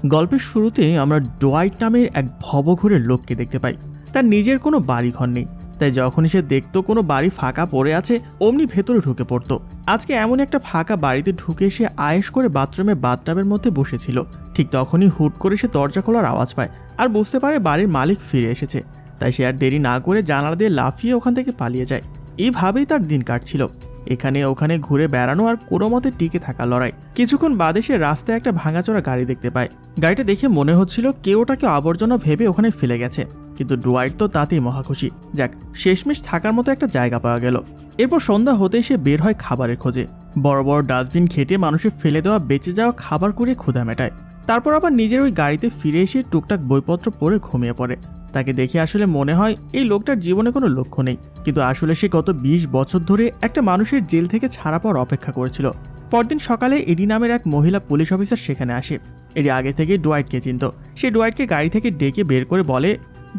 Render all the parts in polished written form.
গল্পের শুরুতে আমরা ডোয়াইট নামের এক ভবঘুরের লোককে দেখতে পাই। তার নিজের কোনো বাড়িঘর নেই, তাই যখনই সে দেখতো কোনো বাড়ি ফাঁকা পড়ে আছে অমনি ভেতরে ঢুকে পড়তো। আজকে এমন একটা ফাঁকা বাড়িতে ঢুকে সে আয়েশ করে বাথরুমে বাথটাবের মধ্যে বসেছিল। ঠিক তখনই হুট করে সে দরজা খোলার আওয়াজ পায় আর বুঝতে পারে বাড়ির মালিক ফিরে এসেছে। তাই সে আর দেরি না করে জানালা দিয়ে লাফিয়ে ওখান থেকে পালিয়ে যায়। এইভাবেই তার দিন কাটছিল, এখানে ওখানে ঘুরে বেড়ানো আর কোনো মতে টিকে থাকা লড়াই। কিছুক্ষণ বাদে সে রাস্তায় একটা ভাঙাচোরা গাড়ি দেখতে পায়। গাড়িটা দেখে মনে হচ্ছিল কেউ ওটাকে আবর্জনা ভেবে ওখানে ফেলে গেছে, কিন্তু ডুয়াইট তো তাতেই মহাখুশি। যাক, শেষমেশ থাকার মতো একটা জায়গা পাওয়া গেল। এরপর সন্ধ্যা হতেই সে বের হয় খাবারের খোঁজে। বড় বড় ডাস্টবিন খেটে মানুষের ফেলে দেওয়া বেঁচে যাওয়া খাবার করে ক্ষুধা মেটায়। তারপর আবার নিজের ওই গাড়িতে ফিরে এসে টুকটাক বইপত্র পড়ে ঘুমিয়ে পড়ে। তাকে দেখে আসলে মনে হয় এই লোকটার জীবনে কোনো লক্ষ্য নেই, কিন্তু আসলে সে গত 20 বছর ধরে একটা মানুষের জেল থেকে ছাড়া পাওয়ার অপেক্ষা করেছিল। পরদিন সকালে এডি নামের এক মহিলা পুলিশ অফিসার সেখানে আসে। এডি আগে থেকে ডুয়াইটকে চিনত। সে ডুয়াইটকে গাড়ি থেকে ডেকে বের করে বলে,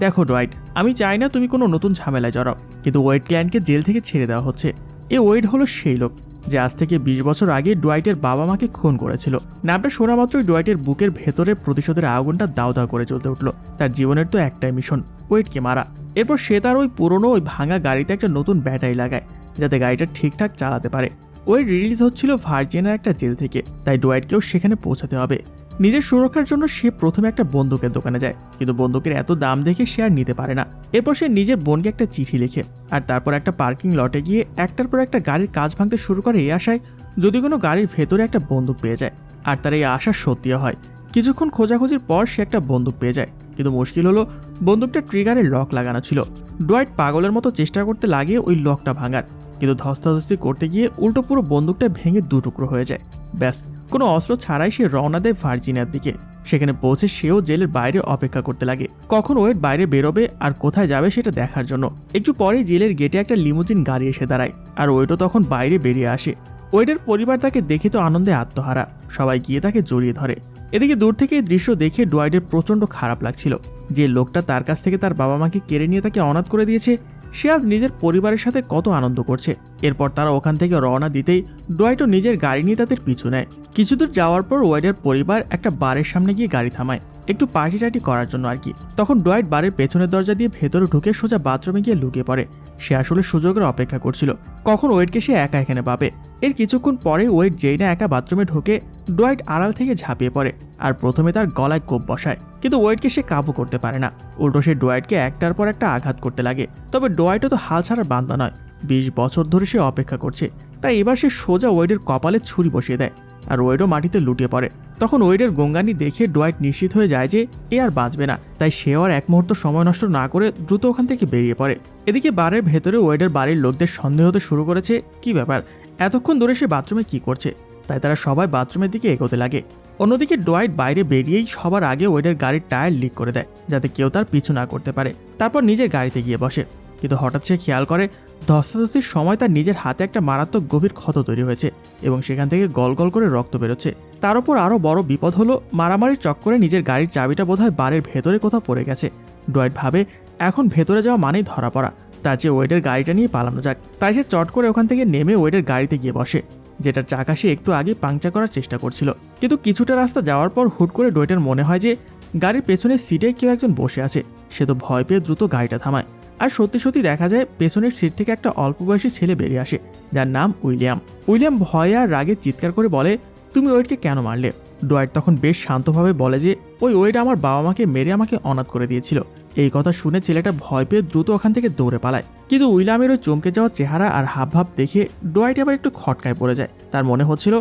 দেখো ডুয়াইট, আমি চাই না তুমি কোনো নতুন ঝামেলায় জড়াও, কিন্তু ওয়েড ক্লায়েন্টকে জেল থেকে ছেড়ে দেওয়া হচ্ছে। এই ওয়েড হলো সেই লোক যে আজ থেকে 20 বছর আগে ডুয়াইটের বাবা মাকে খুন করেছিল। নামটা শোনা মাত্রই ডুয়াইটের বুকের ভেতরে প্রতিশোধের আগুনটা দাউ দাউ করে জ্বলতে উঠল। তার জীবনের তো একটাই মিশন, ওয়েডকে মারা। এরপর সে তার ওই পুরনো ওই ভাঙা গাড়িতে একটা নতুন ব্যাটারি লাগায় যাতে গাড়িটা ঠিকঠাক চালাতে পারে। ওয়েড রিলিজ হচ্ছিল ভার্জিনিয়ার একটা জেল থেকে, তাই ডুয়াইটকেও সেখানে পৌঁছাতে হবে। নিজের সুরক্ষার জন্য সে প্রথমে একটা বন্দুকের দোকানে যায়, কিন্তু বন্দুকের এত দাম দেখে সে আর নিতে পারে না। এরপর সে নিজের বোনকে একটা চিঠি লিখে আর তারপর একটা পার্কিং লটে গিয়ে একটার পর একটা গাড়ির কাজ ভাঙতে শুরু করে এই আশায় যদি কোনো গাড়ির ভেতরে একটা বন্দুক পেয়ে যায়। আর তার এই আশা সত্যিও হয়। কিছুক্ষণ খোঁজাখুঁজির পর সে একটা বন্দুক পেয়ে যায়, কিন্তু মুশকিল হলো বন্দুকটা ট্রিগারে লক লাগানো ছিল। ডুয়াইট পাগলের মতো চেষ্টা করতে লাগে ওই লকটা ভাঙার, কিন্তু ধস্তাধস্তি করতে গিয়ে উল্টো পুরো বন্দুকটা ভেঙে দুটুকরো হয়ে যায়। ব্যাস, কোনো অস্ত্র ছাড়াই সে রওনা দেয় ভার্জিনিয়ার দিকে। সেখানে পৌঁছে সেও জেলের বাইরে অপেক্ষা করতে লাগে কখন ওয়েড বাইরে বেরোবে আর কোথায় যাবে সেটা দেখার জন্য। একটু পরেই জেলের গেটে একটা লিমুজিন গাড়ি এসে দাঁড়ায় আর ওয়েডও তখন বাইরে বেরিয়ে আসে। ওয়েডের পরিবার তাকে দেখে তো আনন্দে আত্মহারা, সবাই গিয়ে তাকে জড়িয়ে ধরে। এদিকে দূর থেকে এই দৃশ্য দেখে ডুয়াইটের প্রচণ্ড খারাপ লাগছিল। যে লোকটা তার কাছ থেকে তার বাবা মাকে কেড়ে নিয়ে তাকে অনাথ করে দিয়েছে, সে আজ নিজের পরিবারের সাথে কত আনন্দ করছে। এরপর তারা ওখান থেকে রওনা দিতেই ডুয়াইটও নিজের গাড়ি নিয়ে তাদের পিছু নেয়। কিছুদূর যাওয়ার পর ওয়েডের পরিবার একটা বারের সামনে গিয়ে গাড়ি থামায়, একটু পার্টি টার্টি করার জন্য আর কি। তখন ডুয়াইট বারের পেছনের দরজা দিয়ে ভেতরে ঢুকে সোজা বাথরুমে গিয়ে লুকিয়ে পড়ে। সে আসলে সুযোগের অপেক্ষা করছিল কখন ওয়েডকে সে একা এখানে পাবে। এর কিছুক্ষণ পরে ওয়েড যেই না একা বাথরুমে ঢুকে ডুয়াইট আড়াল থেকে ঝাঁপিয়ে পড়ে আর প্রথমে তার গলায় কোপ বসায়, কিন্তু ওয়েডকে সে কাবু করতে পারে না। উল্টো সে ডুয়াইটকে একটার পর একটা আঘাত করতে লাগে। তবে ডুয়াইটও তো হাল ছাড়ার বান্দা নয়, 20 বছর ধরে সে অপেক্ষা করছে। তাই এবার সে সোজা ওয়েডের কপালে ছুরি বসিয়ে দেয় আর ওয়েডও মাটিতে লুটিয়ে পড়ে। তখন ওয়েডের গঙ্গানি দেখে ডুয়াইট নিশ্চিত হয়ে যায় যে এ আর বাঁচবে না, তাই সেও আর এক মুহূর্ত সময় নষ্ট না করে দ্রুত ওখান থেকে বেরিয়ে পড়ে। এদিকে বারের ভেতরে ওয়েডের বাড়ির লোকদের সন্দেহ হতে শুরু করেছে, কি ব্যাপার, এতক্ষণ ধরে সে বাথরুমে কি করছে। তাই তারা সবাই বাথরুমের দিকে এগোতে লাগে। অন্যদিকে ডুয়াইট বাইরে বেরিয়েই সবার আগে ওয়েডের গাড়ির টায়ার লিক করে দেয় যাতে কেউ তার পিছু না করতে পারে। তারপর নিজের গাড়িতে গিয়ে বসে, কিন্তু হঠাৎ সে খেয়াল করে ধস্তাধস্তির সময় তার নিজের হাতে একটা মারাত্মক গভীর ক্ষত তৈরি হয়েছে এবং সেখান থেকে গল গল করে রক্ত বেরোচ্ছে। তার উপর আরও বড় বিপদ হলো মারামারির চক্করে নিজের গাড়ির চাবিটা বোধহয় বারের ভেতরে কোথাও পড়ে গেছে। ডুয়াইট ভাবে এখন ভেতরে যাওয়া মানেই ধরা পড়া, তার চেয়ে ওয়েডের গাড়িটা নিয়ে পালানো যাক। তাই সে চট করে ওখান থেকে নেমে ওয়েডের গাড়িতে গিয়ে বসে, যেটার চাকা সে একটু আগে পাংচার করার চেষ্টা করছিল। কিন্তু কিছুটা রাস্তা যাওয়ার পর হুট করে ডুয়াইটের মনে হয় যে গাড়ির পেছনের সিটে কেউ একজন বসে আছে। সে তো ভয় পেয়ে দ্রুত গাড়িটা থামায় আর সত্যি সত্যি দেখা যায় পেছনের সিট থেকে একটা অল্প বয়সী ছেলে বেরিয়ে আসে যার নাম উইলিয়াম। উইলিয়াম ভয়ে আর রাগে চিৎকার করে বলে, তুমি ওয়েডকে কেন মারলে? ডুয়াইট তখন বেশ শান্তভাবে বলে যে ওই ওয়েড আমার বাবা মাকে মেরে আমাকে অনাথ করে দিয়েছিল। এই কথা শুনে ছেলেটা ভয় পেয়ে দ্রুত ওখান থেকে দৌড়ে পালায়। কিন্তু উইলিয়ামের ওই চমকে যাওয়া চেহারা আর হাবভাব দেখে ডুয়াইট আবার একটু খটকায় পড়ে যায়। তার মনে হচ্ছিল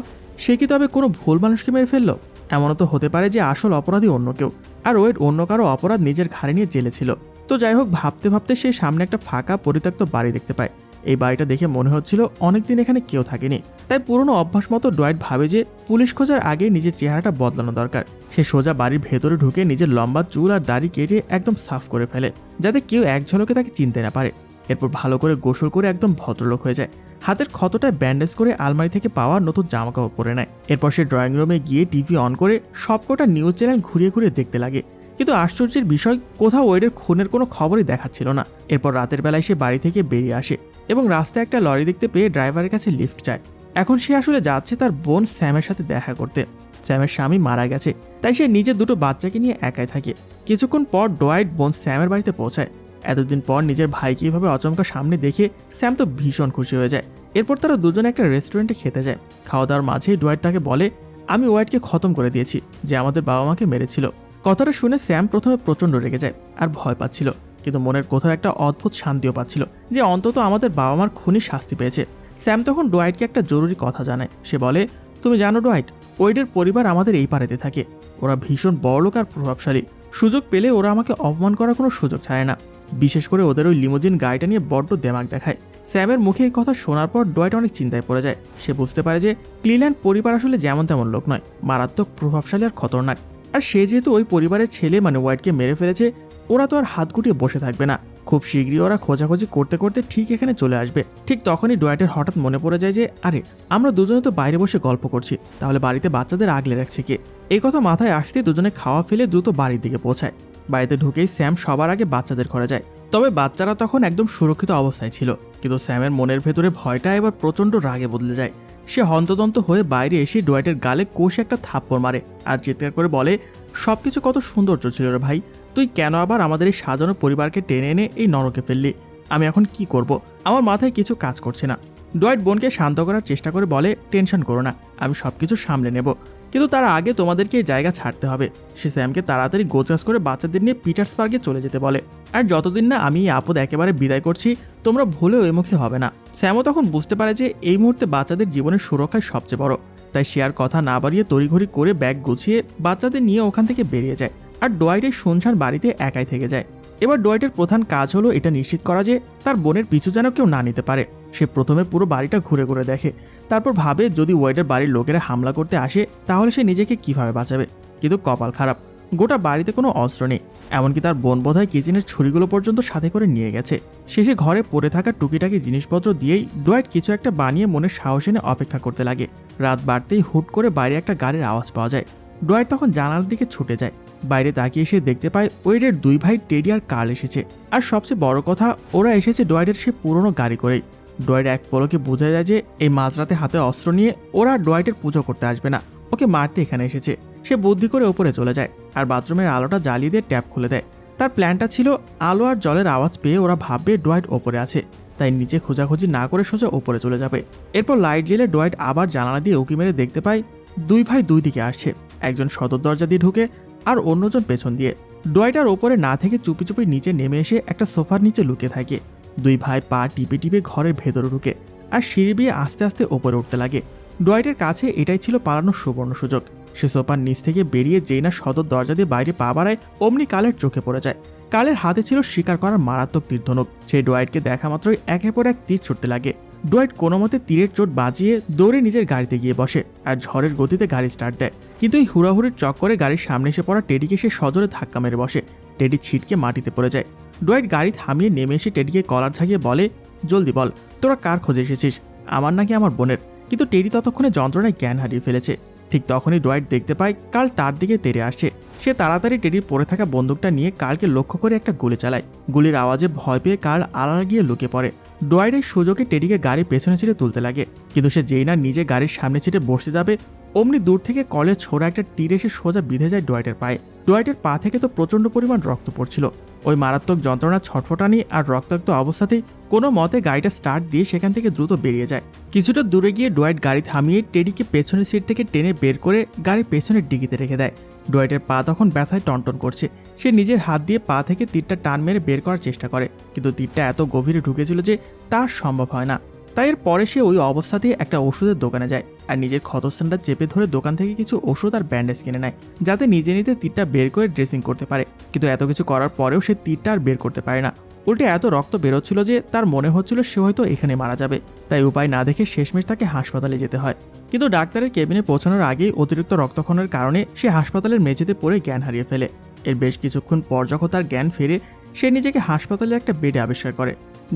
সে কি তবে কোনো ভুল মানুষকে মেরে ফেললো? এমনও তো হতে পারে যে আসল অপরাধী অন্য কেউ আর ওয়েড অন্য কারো অপরাধ নিজের ঘাড়ে নিয়ে জেলে ছিল। তো যাই হোক, ভাবতে ভাবতে সে সামনে একটা ফাঁকা পরিত্যক্ত বাড়ি দেখতে পায়। এই বাড়িটা দেখে মনে হচ্ছিল অনেকদিন এখানে কেউ থাকেনি। তাই পুরনো অভ্যাস মতো ডুয়াইট ভাবে যে পুলিশ খোঁজার আগে নিজের চেহারাটা বদলানো দরকার। সে সোজা বাড়ির ভেতরে ঢুকে নিজের লম্বা চুল আর দাড়ি কেটে একদম সাফ করে ফেলে যাতে কেউ এক ঝলকে তাকে চিনতে না পারে। এরপর ভালো করে গোসল করে একদম ভদ্রলোক হয়ে যায়। হাতের ক্ষতটায় ব্যান্ডেজ করে আলমারি থেকে পাওয়া নতুন জামাকাপড় পরে নেয়। এরপর সে ড্রয়িং রুমে গিয়ে টিভি অন করে সবকটা নিউজ চ্যানেল ঘুরিয়ে ঘুরিয়ে দেখতে লাগে। কিন্তু আশ্চর্যের বিষয়, কোথাও ওয়েডের খুনের কোনো খবরই দেখাচ্ছিল না। এরপর রাতের বেলায় সে বাড়ি থেকে বেরিয়ে আসে এবং রাস্তায় একটা লরি দেখতে পেয়ে ড্রাইভারের কাছে লিফট চায়। এখন সে আসলে যাচ্ছে তার বোন স্যামের সাথে দেখা করতে। স্যামের স্বামী মারা গেছে, তাই সে নিজের দুটো বাচ্চাকে নিয়ে একাই থাকে। কিছুক্ষণ পর ডোয়াইট বোন স্যামের বাড়িতে পৌঁছায়। এতদিন পর নিজের ভাইকে এভাবে অচমকা সামনে দেখে স্যাম তো ভীষণ খুশি হয়ে যায়। এরপর তারা দুজনে একটা রেস্টুরেন্টে খেতে যায়। খাওয়া দাওয়ার মাঝেই ডোয়াইট তাকে বলে, আমি ওয়াইটকে খতম করে দিয়েছি, যে আমাদের বাবা মাকে মেরেছিল। কথাটা শুনে স্যাম প্রথমে প্রচণ্ড রেগে যায় আর ভয় পাচ্ছিল, কিন্তু মনের কোথাও একটা অদ্ভুত শান্তিও পাচ্ছিল যে অন্তত আমাদের বাবা মার খুনি শাস্তি পেয়েছে। স্যাম তখন ডোয়াইটকে একটা জরুরি কথা জানায়। সে বলে, তুমি জানো ডোয়াইট, ওয়াইডের পরিবার আমাদের এই পাড়াতে থাকে। ওরা ভীষণ বড়লোক আর প্রভাবশালী। সুযোগ পেলে ওরা আমাকে অপমান করার কোনো সুযোগ ছাড়ে না। বিশেষ করে ওদের ওই লিমোজিন গাড়িটা নিয়ে বড্ড দেমাগ দেখায়। স্যামের মুখে এই কথা শোনার পর ডোয়াইট অনেক চিন্তায় পড়ে যায়। সে বুঝতে পারে যে ক্লিল্যান্ড পরিবার আসলে যেমন তেমন লোক নয়, মারাত্মক প্রভাবশালী আর খতরনাক। আর সে যেহেতু ওই পরিবারের ছেলে মানে ওয়াইটকে মেরে ফেলেছে, ওরা তো আর হাত গুটিয়ে বসে থাকবে না। খুব শীঘ্রই ওরা খোঁজাখুঁজি করতে করতে ঠিক এখানে চলে আসবে। ঠিক তখনই ডোয়াইটের হঠাৎ মনে পড়ে যায় যে আরে, আমরা দুজনে তো বাইরে বসে গল্প করছি, তাহলে বাড়িতে বাচ্চাদের আগলে রাখছে কে? এই কথা মাথায় আসতে দুজনে খাওয়া ফেলে দ্রুত বাড়ির দিকে পৌঁছায়। বাড়িতে ঢুকেই স্যাম সবার আগে বাচ্চাদের ঘরে যায়। তবে বাচ্চারা তখন একদম সুরক্ষিত অবস্থায় ছিল, কিন্তু স্যামের মনের ভেতরে ভয়টা এবার প্রচণ্ড রাগে বদলে যায়। সে হন্তদন্ত হয়ে বাইরে এসে ডোয়াইটের গালে কষে একটা থাপ্পড় মারে আর চিৎকার করে বলে, সবকিছু কত সৌন্দর্য ছিল রে ভাই, তুই কেন আবার আমাদের এই সাজানো পরিবারকে টেনে এনে এই নরকে ফেললি? আমি এখন কি করব? আমার মাথায় কিছু কাজ করছে না। ডোয়াইট বোনকে শান্ত করার চেষ্টা করে বলে, টেনশন করো না, আমি সবকিছু সামলে নেব, কিন্তু তার আগে তোমাদেরকে এই জায়গা ছাড়তে হবে। সে স্যামকে তাড়াতাড়ি গোছগাছ করে বাচ্চাদের নিয়ে পিটার্সবার্গে চলে যেতে বলে। আর যতদিন না আমি এই আপদ একেবারে বিদায় করছি, তোমরা ভুলেও এ মুখে হবে না। স্যামও তখন বুঝতে পারে যে এই মুহূর্তে বাচ্চাদের জীবনের সুরক্ষায় সবচেয়ে বড়, তাই সে আর কথা না বাড়িয়ে তড়িঘড়ি করে ব্যাগ গুছিয়ে বাচ্চাদের নিয়ে ওখান থেকে বেরিয়ে যায়। আর ডোয়াইটের শুনশান বাড়িতে একাই থেকে যায়। এবার ডোয়াইটের প্রধান কাজ হলো এটা নিশ্চিত করা যে তার বোনের পিছু যেন কেউ না নিতে পারে। সে প্রথমে পুরো বাড়িটা ঘুরে ঘুরে দেখে, তারপর ভাবে যদি ওয়াইডের বাড়ির লোকেরা হামলা করতে আসে তাহলে সে নিজেকে কিভাবে বাঁচাবে। কিন্তু কপাল খারাপ, গোটা বাড়িতে কোনো অস্ত্র নেই, এমনকি তার বোন বোধহয় কিচেনের ছুরিগুলো পর্যন্ত সাথে করে নিয়ে গেছে। শেষে ঘরে পড়ে থাকা টুকিটাকি জিনিসপত্র দিয়েই ডোয়াইট কিছু একটা বানিয়ে মনের সাহস এনে অপেক্ষা করতে লাগে। রাত বাড়তেই হুট করে বাইরে একটা গাড়ির আওয়াজ পাওয়া যায়। ডোয়াইট তখন জানালার দিকে ছুটে যায়। বাইরে তাকিয়ে এসে দেখতে পায় ওয়াইডের দুই ভাই টেডি আর কার্ল এসেছে। আর সবচেয়ে বড় কথা, ওরা এসেছে ডোয়াইটের সে পুরনো গাড়ি করেই। ডোয়াইট এক পলকে বোঝা যায় যে এই মাঝরাতে হাতে অস্ত্র নিয়ে ওরা ডোয়াইটের পুজো করতে আসবে না, ওকে মারতে এখানে এসেছে। সে বুদ্ধি করে ওপরে চলে যায় আর বাথরুমের আলোটা জ্বালিয়ে দিয়ে ট্যাপ খুলে দেয়। তার প্ল্যানটা ছিল আলো আর জলের আওয়াজ পেয়ে ওরা ভাববে ডোয়াইট ওপরে আছে, তাই নিচে খোঁজাখুঁজি না করে সোজা ওপরে চলে যাবে। এরপর লাইট জ্বেলে ডোয়াইট আবার জানালা দিয়ে উঁকি মেরে দেখতে পায় দুই ভাই দুই দিকে আসছে, একজন সদর দরজা দিয়ে ঢুকে আর অন্যজন পেছন দিয়ে। ডোয়াইট আর ওপরে না থেকে চুপি চুপি নিচে নেমে এসে একটা সোফার নিচে লুকিয়ে থাকে। দুই ভাই পা টিপে টিপে ঘরের ভেতরে ঢুকে আর সিঁড়ি বেয়ে আস্তে আস্তে ওপরে উঠতে লাগে। ডোয়াইটের কাছে এটাই ছিল পালানোর সুবর্ণ সুযোগ। সে সোফার নিচ থেকে বেরিয়ে যেই না সদর দরজা দিয়ে বাইরে পা বাড়ায়, অমনি কালের চোখে পড়ে যায়। কালের হাতে ছিল শিকার করার মারাত্মক তীরধনুক। সেই ডোয়াইটকে দেখা মাত্রই একের পর এক তীর ছুটতে লাগে। ডোয়াইট কোনো মতে তীরের চোট বাজিয়ে দৌড়ে নিজের গাড়িতে গিয়ে বসে আর ঝড়ের গতিতে গাড়ি স্টার্ট দেয়। কিন্তু এই হুড়াহুড়ির চক্করে গাড়ির সামনে এসে পড়া টেডিকে সে সজোরে ধাক্কা মেরে বসে। টেডি ছিটকে মাটিতে পড়ে যায়। ডোয়াইট গাড়ি থামিয়ে নেমে এসে টেডিকে কলার ঝাঁকিয়ে বলে, জলদি বল, তোরা কার খোঁজে এসেছিস, আমার নাকি আমার বোনের? কিন্তু টেডি ততক্ষণে যন্ত্রণায় জ্ঞান হারিয়ে ফেলেছে। ঠিক তখনই ডোয়াইট দেখতে পায় কাল তার দিকে তেড়ে আসছে। সে তাড়াতাড়ি টেডির পড়ে থাকা বন্দুকটা নিয়ে কালকে লক্ষ্য করে একটা গুলি চালায়। গুলির আওয়াজে ভয় পেয়ে কাল আড়াল গিয়ে লুকিয়ে পড়ে। ডোয়াইট এই সুযোগে টেডিকে গাড়ির পেছনে ছিঁড়ে তুলতে লাগে, কিন্তু সে যেই না নিজে গাড়ির সামনে ছিঁড়ে বসতে যাবে, অমনি দূর থেকে কলের ছোড়া একটা তীর এসে সোজা বিঁধে যায় ডোয়াইটের পায়ে। ডোয়াইটের পা থেকে তো প্রচণ্ড পরিমাণ রক্ত পড়ছিল। ওই মারাত্মক যন্ত্রণা, ছটফটানি আর রক্তাক্ত অবস্থাতেই কোনো মতে গাড়িটা স্টার্ট দিয়ে সেখান থেকে দ্রুত বেরিয়ে যায়। কিছুটা দূরে গিয়ে ডোয়াইট গাড়ি থামিয়ে টেডিকে পেছনের সিট থেকে টেনে বের করে গাড়ির পেছনের ডিগিতে রেখে দেয়। ডোয়াইটের পা তখন ব্যথায় টনটন করছে। সে নিজের হাত দিয়ে পা থেকে তীরটা টান মেরে বের করার চেষ্টা করে, কিন্তু তীরটা এত গভীরে ঢুকেছিল যে তা সম্ভব হয় না। তাই এর পরে সে ওই অবস্থাতেই একটা ওষুধের দোকানে যায় আর নিজের ক্ষতস্থানটা চেপে ধরে দোকান থেকে কিছু ওষুধ আর ব্যান্ডেজ কিনে নেয়, যাতে নিজে নিজে তীরটা বের করে ড্রেসিং করতে পারে। কিন্তু এত কিছু করার পরেও সে তীরটা আর বের করতে পারে না। উল্টে এত রক্ত বেরোচ্ছিল যে তার মনে হচ্ছিল সে হয়তো এখানে মারা যাবে। তাই উপায় না দেখে শেষমেশ তাকে হাসপাতালে যেতে হয়। কিন্তু ডাক্তারের কেবিনে পৌঁছানোর আগেই অতিরিক্ত রক্তক্ষরণের কারণে সে হাসপাতালের মেঝেতে পড়ে জ্ঞান হারিয়ে ফেলে। এর বেশ কিছুক্ষণ পর যখন তার জ্ঞান ফেরে, সে নিজেকে হাসপাতালের একটা বেডে আবিষ্কার করে।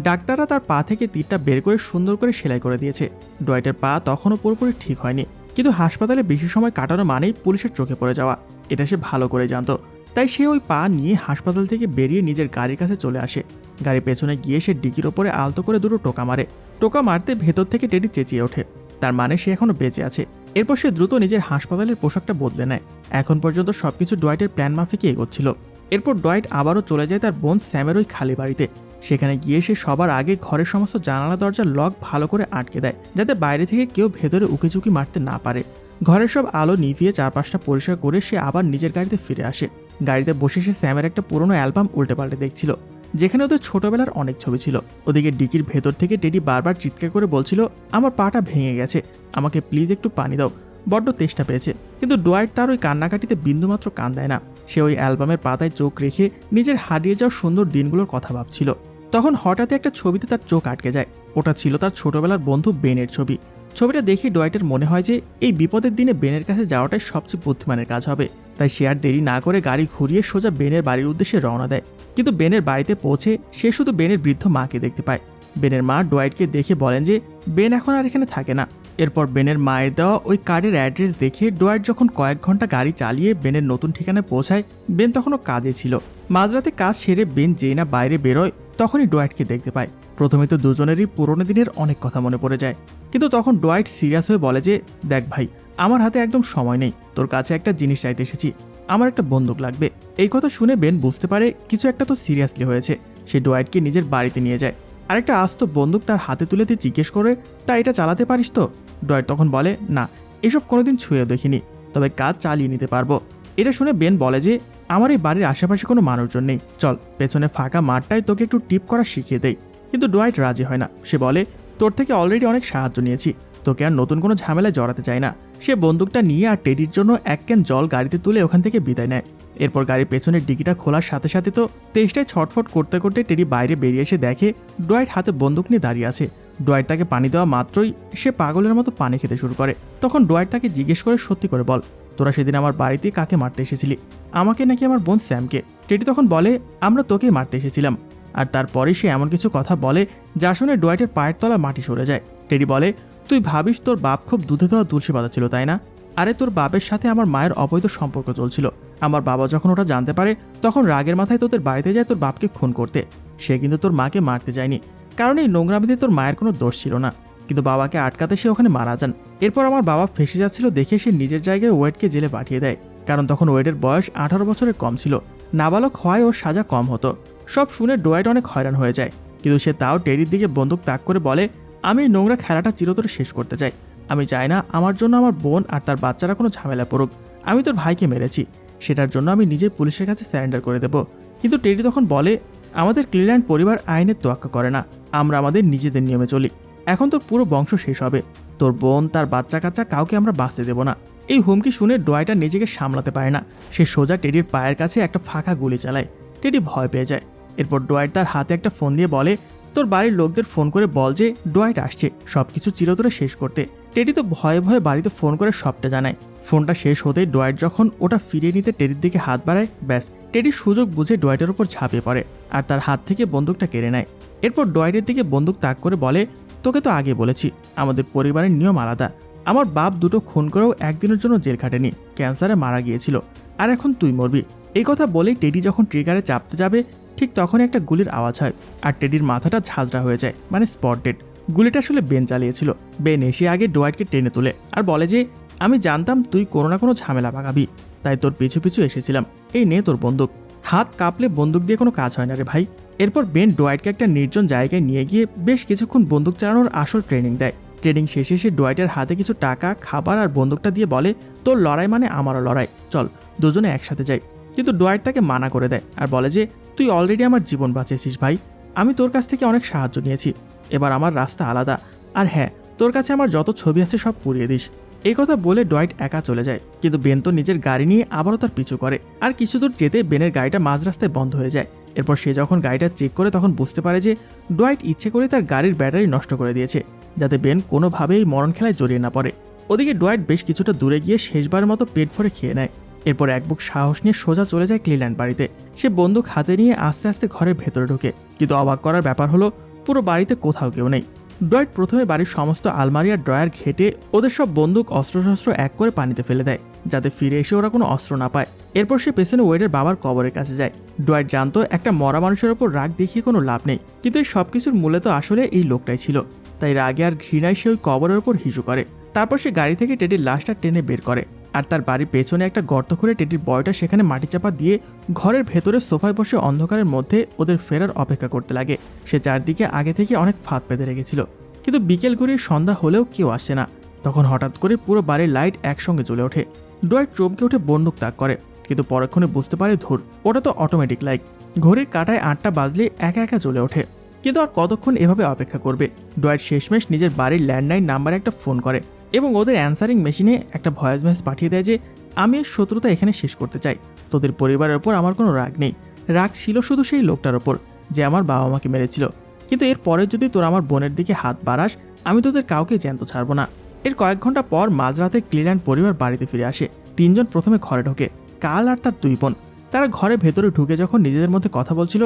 ডাক্তাররা তার পা থেকে তীরটা বের করে সুন্দর করে সেলাই করে দিয়েছে। ডোয়াইটের পা তখনও পুরোপুরি ঠিক হয়নি, কিন্তু হাসপাতালে বেশি সময় কাটানো মানেই পুলিশের চোখে পড়ে যাওয়া, এটা সে ভালো করে জানতো। তাই সে ওই পা নিয়ে হাসপাতাল থেকে বেরিয়ে নিজের গাড়ির কাছে চলে আসে। গাড়ির পেছনে গিয়ে সে ডিকির ওপরে আলতো করে দুটো টোকা মারে। টোকা মারতে ভেতর থেকে টেডি চেঁচিয়ে ওঠে, তার মানে সে এখনো বেঁচে আছে। এরপর সে দ্রুত নিজের হাসপাতালের পোশাকটা বদলে নেয়। এখন পর্যন্ত সবকিছু ডোয়াইটের প্ল্যান মাফিকই এগোচ্ছিল। এরপর ডোয়াইট আবারও চলে যায় তার বোন স্যামের ওই খালি বাড়িতে। সেখানে গিয়ে সে সবার আগে ঘরের সমস্ত জানালা দরজার লক ভালো করে আটকে দেয়, যাতে বাইরে থেকে কেউ ভেতরে উকিঝুঁকি মারতে না পারে। ঘরের সব আলো নিভিয়ে চারপাশটা পরিষ্কার করে সে আবার নিজের গাড়িতে ফিরে আসে। গাড়িতে বসে সে স্যামের একটা পুরনো অ্যালবাম উল্টে পাল্টে দেখছিল, যেখানে ওদের ছোটবেলার অনেক ছবি ছিল। ওদিকে ডিকির ভেতর থেকে টেডি বারবার চিৎকার করে বলছিল, আমার পাটা ভেঙে গেছে, আমাকে প্লিজ একটু পানি দাও, বড্ড তেষ্টা পেয়েছে। কিন্তু ডোয়াইট তার ওই কান্নাকাটিতে বিন্দুমাত্র কান দেয় না। সে ওই অ্যালবামের পাতায় চোখ রেখে নিজের হারিয়ে যাওয়া সুন্দর দিনগুলোর কথা ভাবছিল। তখন হঠাৎ একটা ছবিতে তার চোখ আটকে যায়। ওটা ছিল তার ছোটবেলার বন্ধু বেনের ছবি। ছবিটা দেখে ডোয়াইটের মনে হয় যে এই বিপদের দিনে বেনের কাছে যাওয়াটাই সবচেয়ে বুদ্ধিমানের কাজ হবে। তাই সে আর দেরি না করে গাড়ি ঘুরিয়ে সোজা বেনের বাড়ির উদ্দেশ্যে রওনা দেয়। কিন্তু বেনের বাড়িতে পৌঁছে সে শুধু বেনের বৃদ্ধ মাকে দেখতে পায়। বেনের মা ডোয়াইটকে দেখে বলেন যে বেন এখন আর এখানে থাকে না। এরপর বেনের মায়ের দেওয়া ওই কার্ডের অ্যাড্রেস দেখে ডোয়াইট যখন কয়েক ঘন্টা গাড়ি চালিয়ে বেনের নতুন ঠিকানায় পৌঁছায়, বেন তখনও কাজে ছিল। মাঝরাতে কাজ সেরে বেন যেই না বাইরে বেরোয়, তখনই ডোয়াইটকে দেখতে পায়। প্রথমে তো দুজনেরই পুরোনো দিনের অনেক কথা মনে পড়ে যায়। কিন্তু তখন ডোয়াইট সিরিয়াস হয়ে বলে যে দেখ ভাই, আমার হাতে একদম সময় নেই, তোর কাছে একটা জিনিস চাইতে এসেছি, আমার একটা বন্দুক লাগবে। এই কথা শুনে বেন বুঝতে পারে কিছু একটা তো সিরিয়াসলি হয়েছে। সে ডোয়াইটকে নিজের বাড়িতে নিয়ে যায়। আরেকটা আস্ত বন্দুক তার হাতে তুলে দিয়ে জিজ্ঞেস করে, তা এটা চালাতে পারিস তো? ডোয়াইট তখন বলে, না, এসব কোনোদিন ছুঁয়ে দেখিনি, তবে কাজ চালিয়ে নিতে পারবো। এটা শুনে বেন বলে যে আমার এই বাড়ির আশেপাশে কোনো মানুষজন নেই, চল পেছনে ফাঁকা মাঠটায় তোকে একটু টিপ করা শিখিয়ে দেই। কিন্তু ডোয়াইট রাজি হয় না। সে বলে, তোর থেকে অলরেডি অনেক সাহায্য নিয়েছি, তোকে আর নতুন কোনো ঝামেলায় জড়াতে চাই না। সে বন্দুকটা নিয়ে আর টেডির জন্য এক ক্যান জল গাড়িতে তুলে ওখান থেকে বিদায় নেয়। এরপর গাড়ির পেছনের ডিকিটা খোলার সাথে সাথে তো তেষ্টায় ছটফট করতে করতে টেডি বাইরে বেরিয়ে এসে দেখে ডোয়াইট হাতে বন্দুক নিয়ে দাঁড়িয়ে আছে। ডোয়াইট তাকে পানি দেওয়া মাত্রই সে পাগলের মতো পানি খেতে শুরু করে। তখন ডোয়াইট তাকে জিজ্ঞেস করে, সত্যি করে বল, তোরা সেদিন আমার বাড়িতে কাকে মারতে এসেছিলি, আমাকে নাকি আমার বোন স্যামকে? টেডি তখন বলে, আমরা তোকেই মারতে এসেছিলাম। আর তারপরে সে এমন কিছু কথা বলে যা শুনে ডোয়াইটের পায়ের তলা মাটি সরে যায়। টেডি বলে, তুই ভাবিস তোর বাপ খুব দুধে দেওয়া তুলসী পাতা ছিল, তাই না? আরে তোর বাপের সাথে আমার মায়ের অবৈধ সম্পর্ক চলছিল। আমার বাবা যখন ওটা জানতে পারে, তখন রাগের মাথায় তোদের বাড়িতে যায় তোর বাপকে খুন করতে। সে কিন্তু তোর মাকে মারতে যায়নি, কারণ এই নোংরামিতে তোর মায়ের কোনো দোষ ছিল না। কিন্তু বাবাকে আটকাতে সে ওখানে মারা যান। এরপর আমার বাবা ফেসে যাচ্ছিল দেখে সে নিজের জায়গায় ওয়েডকে জেলে পাঠিয়ে দেয়, কারণ তখন ওয়েডের বয়স 18 বছরের কম ছিল। নাবালক হয় ওর সাজা কম হতো। সব শুনে ডোয়াইট অনেক হয়রান হয়ে যায়, কিন্তু সে তাও টেডির দিকে বন্দুক তাক করে বলে, আমি এই নোংরা খেলাটা চিরতরে শেষ করতে চাই। আমি চাই না আমার জন্য আমার বোন আর তার বাচ্চারা কোনো ঝামেলা পড়ুক। আমি তোর ভাইকে মেরেছি, সেটার জন্য আমি নিজে পুলিশের কাছে স্যারেন্ডার করে দেব। কিন্তু টেডি তখন বলে, আমাদের ক্লিল্যান্ড পরিবার আইনের তোয়াক্কা করে না, আমরা আমাদের নিজেদের নিয়মে চলি। এখন তোর পুরো বংশ শেষ হবে, তোর বোন, তার বাচ্চা কাচ্চা কাউকে আমরা বাঁচতে দেব না। এই হুমকি শুনে ডোয়াইট আর নিজেকে সামলাতে পারে না। সে সোজা টেডির পায়ের কাছে একটা ফাঁকা গুলি চালায়। টেডি ভয় পেয়ে যায়। এরপর ডোয়াইট তার হাতে একটা ফোন দিয়ে বলে, তোর বাড়ির লোকদের ফোন করে বল যে ডোয়াইট আসছে সবকিছু চিরতরে শেষ করতে। টেডি তো ভয়ে ভয়ে বাড়িতে ফোন করে সবটা জানায়। ফোনটা শেষ হতেই ডোয়াইট যখন ওটা ফিরিয়ে নিতে টেডির দিকে হাত বাড়ায়, ব্যাস, টেডির সুযোগ বুঝে ডোয়াইটের উপর ঝাঁপিয়ে পড়ে আর তার হাত থেকে বন্দুকটা কেড়ে নেয়। এরপর ডোয়াইটের দিকে বন্দুক তাক করে বলে, তোকে তো আগে বলেছি আমাদের পরিবারের নিয়ম আলাদা। আমার বাপ দুটো খুন করেও একদিনের জন্য জেল খাটেনি, ক্যান্সারে মারা গিয়েছিল, আর এখন তুই মরবি। এই কথা বলেই টেডি যখন ট্রিগারে চাপতে যাবে, ঠিক তখনই একটা গুলির আওয়াজ হয় আর টেডির মাথাটা ঝাঁঝরা হয়ে যায়, মানে স্পট ডেড। গুলিটা আসলে বেন চালিয়েছিল। বেন এসে আগে ডোয়াইটকে টেনে তোলে আর বলে যে, আমি জানতাম তুই কোনো না কোনো ঝামেলা পাকাবি, তাই তোর পিছু পিছু এসেছিলাম। এই নে তোর বন্দুক। হাত কাঁপলে বন্দুক দিয়ে কোনো কাজ হয় না রে ভাই। এরপর বেন ডোয়াইটকে একটা নির্জন জায়গায় নিয়ে গিয়ে বেশ কিছুক্ষণ বন্দুক চালানোর আসল ট্রেনিং দেয়। ট্রেনিং শেষে সে ডোয়াইটের হাতে কিছু টাকা, খাবার আর বন্দুকটা দিয়ে বলে, তোর লড়াই মানে আমারও লড়াই, চল দুজনে একসাথে যাই। কিন্তু ডোয়াইট তাকে মানা করে দেয় আর বলে যে, তুই অলরেডি আমার জীবন বাঁচিয়েছিস ভাই, আমি তোর কাছ থেকে অনেক সাহায্য নিয়েছি, এবার আমার রাস্তা আলাদা। আর হ্যাঁ, তোর কাছে আমার যত ছবি আছে সব পুড়িয়ে দিস। এই কথা বলে ডোয়াইট একা চলে যায়। কিন্তু বেন তো নিজের গাড়ি নিয়ে আবারও তার পিছু করে। আর কিছু দূর যেতে বেনের গাড়িটা মাঝ রাস্তায় বন্ধ হয়ে যায়। এরপর সে যখন গাড়িটা চেক করে তখন বুঝতে পারে যে ডোয়াইট ইচ্ছে করে তার গাড়ির ব্যাটারি নষ্ট করে দিয়েছে, যাতে বেন কোনোভাবেই মরণ খেলায় জড়িয়ে না পড়ে। ওদিকে ডোয়াইট বেশ কিছুটা দূরে গিয়ে শেষবারের মতো পেট ভরে খেয়ে নেয়। এরপর এক বুক সাহস নিয়ে সোজা চলে যায় ক্লিল্যান্ড বাড়িতে। সে বন্দুক হাতে নিয়ে আস্তে আস্তে ঘরের ভেতরে ঢোকে। কিন্তু অবাক করার ব্যাপার হলো, পুরো বাড়িতে কোথাও কেউ নেই। ডোয়াইট প্রথমে বাড়ির সমস্ত আলমারি আর ড্রয়ার ঘেটে ওদের সব বন্দুক, অস্ত্রশস্ত্র এক করে পানিতে ফেলে দেয়, যাতে ফিরে এসে ওরা কোনো অস্ত্র না পায়। এরপর সে পেছনে ওয়েডের বাবার কবরের কাছে যায়। ডোয়াইট জানতো একটা মরা মানুষের ওপর রাগ দেখিয়ে কোনো লাভ নেই, কিন্তু এই সবকিছুর মূলে তো আসলে এই লোকটাই ছিল। তাই রাগে আর ঘৃণায় সে ওই কবরের ওপর হিসু করে। তারপর সে গাড়ি থেকে টেডির লাশটা টেনে বের করে আর তার বাড়ির পেছনে একটা গর্ত করে টেডির বয়টা সেখানে মাটি চাপা দিয়ে ঘরের ভেতরে সোফায় বসে অন্ধকারের মধ্যে ওদের ফেরার অপেক্ষা করতে লাগে। সে চারদিকে আগে থেকে অনেক ফাঁদ পেতে রেখেছিল, কিন্তু বিকেল গড়িয়ে সন্ধ্যা হলেও কেউ আসে না। তখন হঠাৎ করে পুরো বাড়ির লাইট একসঙ্গে জ্বলে ওঠে। ডোয়াইট চমকে উঠে বন্দুক তাক করে, কিন্তু পরক্ষণে বুঝতে পারে ধুর, ওটা তো অটোমেটিক লাইট। ঘড়ির কাঁটায় 8টা বাজলে একা একা জ্বলে ওঠে। কিন্তু আর কতক্ষণ এভাবে অপেক্ষা করবে? ডোয়াইট শেষমেশ নিজের বাড়ির ল্যান্ডলাইন নাম্বারে একটা ফোন করে এবং ওদের অ্যান্সারিং মেশিনে একটা ভয়েস মেসেজ পাঠিয়ে দেয় যে আমি এর শত্রুতা এখানে শেষ করতে চাই। তোদের পরিবারের ওপর আমার কোনো রাগ নেই, রাগ ছিল শুধু সেই লোকটার ওপর যে আমার বাবা মাকে মেরেছিল। কিন্তু এর পরে যদি তোরা আমার বোনের দিকে হাত বাড়াস, আমি তোদের কাউকে জ্যান্ত ছাড়বো না। এর কয়েক ঘন্টা পর মাঝরাতে ক্লিল্যান্ড পরিবার বাড়িতে ফিরে আসে। 3 জন প্রথমে ঘরে ঢোকে, কাল আর তার 2 বোন। তারা ঘরের ভেতরে ঢুকে যখন নিজেদের মধ্যে কথা বলছিল,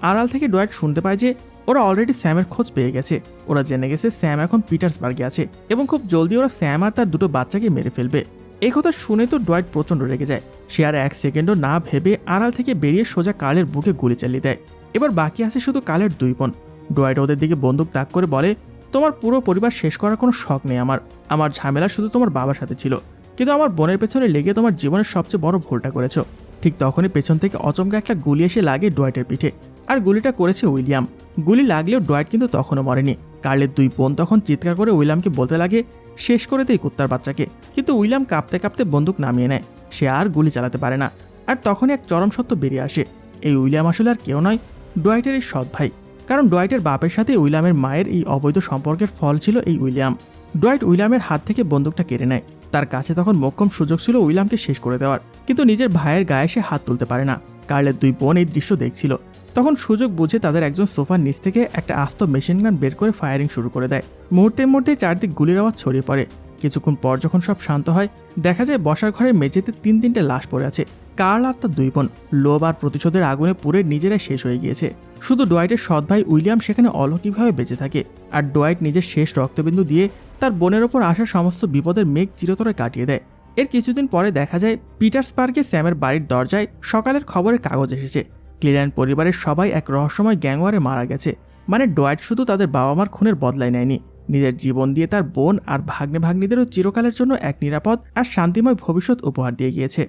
আড়াল থেকে ডোয়াইট শুনতে পায় যে ওরা অলরেডি স্যামের খোঁজ পেয়ে গেছে। ওরা জেনে গেছে স্যাম এখন পিটার্সবার্গে আছে এবং খুব জলদি ওরা স্যাম আর তার 2টো বাচ্চাকে মেরে ফেলবে। এই কথা শুনে তো ডোয়াইট প্রচণ্ড রেগে যায়। সে আর 1 সেকেন্ডও না ভেবে আড়াল থেকে বেরিয়ে সোজা কালের বুকে গুলি চালিয়ে দেয়। এবার বাকি আছে শুধু কালের 2 বোন। ডোয়াইট ওদের দিকে বন্দুক তাক করে বলে, তোমার পুরো পরিবার শেষ করার কোনো শখ নেই আমার ঝামেলা শুধু তোমার বাবার সাথে ছিল, কিন্তু আমার বোনের পেছনে লেগে তোমার জীবনের সবচেয়ে বড় ভুলটা করেছো। ঠিক তখনই পেছন থেকে অচমকা একটা গুলি এসে লাগে ডোয়াইটের পিঠে, আর গুলিটা করেছে উইলিয়াম। গুলি লাগলেও ডোয়াইট কিন্তু তখনও মরেনি। কার্লের 2 বোন তখন চিৎকার করে উইলিয়ামকে বলতে লাগে শেষ করে দেই কুত্তার বাচ্চাকে, কিন্তু উইলিয়াম কাঁপতে কাঁপতে বন্দুক নামিয়ে নেয়। সে আর গুলি চালাতে পারে না। আর তখনই এক চরম সত্য বেরিয়ে আসে, এই উইলিয়াম আসলে আর কেউ নয়, ডোয়াইটের এই সৎ ভাই। কারণ ডোয়াইটের বাপের সাথে উইলিয়ামের মায়ের এই অবৈধ সম্পর্কের ফল ছিল এই উইলিয়াম। ডোয়াইট উইলিয়ামের হাত থেকে বন্দুকটা কেড়ে নেয়। তার কাছে তখন মোক্ষম সুযোগ ছিল উইলিয়ামকে শেষ করে দেওয়ার, কিন্তু নিজের ভাইয়ের গায়ে সে হাত তুলতে পারে না। কার্লের 2 বোন এই দৃশ্য দেখছিল। তখন সুযোগ বুঝে তাদের একজন সোফার নিচ থেকে একটা আস্ত মেশিন গান বের করে ফায়ারিং শুরু করে দেয়। মুহূর্তের মধ্যে চারদিক গুলির আওয়াজ ছড়িয়ে পড়ে। কিছুক্ষণ পর যখন সব শান্ত হয়, দেখা যায় বসার ঘরের মেঝেতে 3-3টে লাশ পড়ে আছে। কার্ল আর তার 2 বোন লোভ আর প্রতিশোধের আগুনে পুড়ে নিজেরাই শেষ হয়ে গিয়েছে। শুধু ডোয়াইটের সৎ ভাই উইলিয়াম সেখানে অলৌকিকভাবে বেঁচে থাকে। আর ডোয়াইট নিজের শেষ রক্তবিন্দু দিয়ে তার বোনের ওপর আসা সমস্ত বিপদের মেঘ চিরতরে কাটিয়ে দেয়। এর কিছুদিন পরে দেখা যায় পিটার্সবার্গে স্যামের বাড়ির দরজায় সকালের খবরের কাগজ এসেছে। ক্লিল্যান্ড পরিবারের সবাই এক রহস্যময় গ্যাংওয়ারে মারা গেছে। মানে ডোয়াইট শুধু তাদের বাবা মার খুনের বদলায় নেয়নি, নিজের জীবন দিয়ে তার বোন আর ভাগ্নে ভাগ্নিদেরও চিরকালের জন্য এক নিরাপদ আর শান্তিময় ভবিষ্যৎ উপহার দিয়ে গিয়েছে।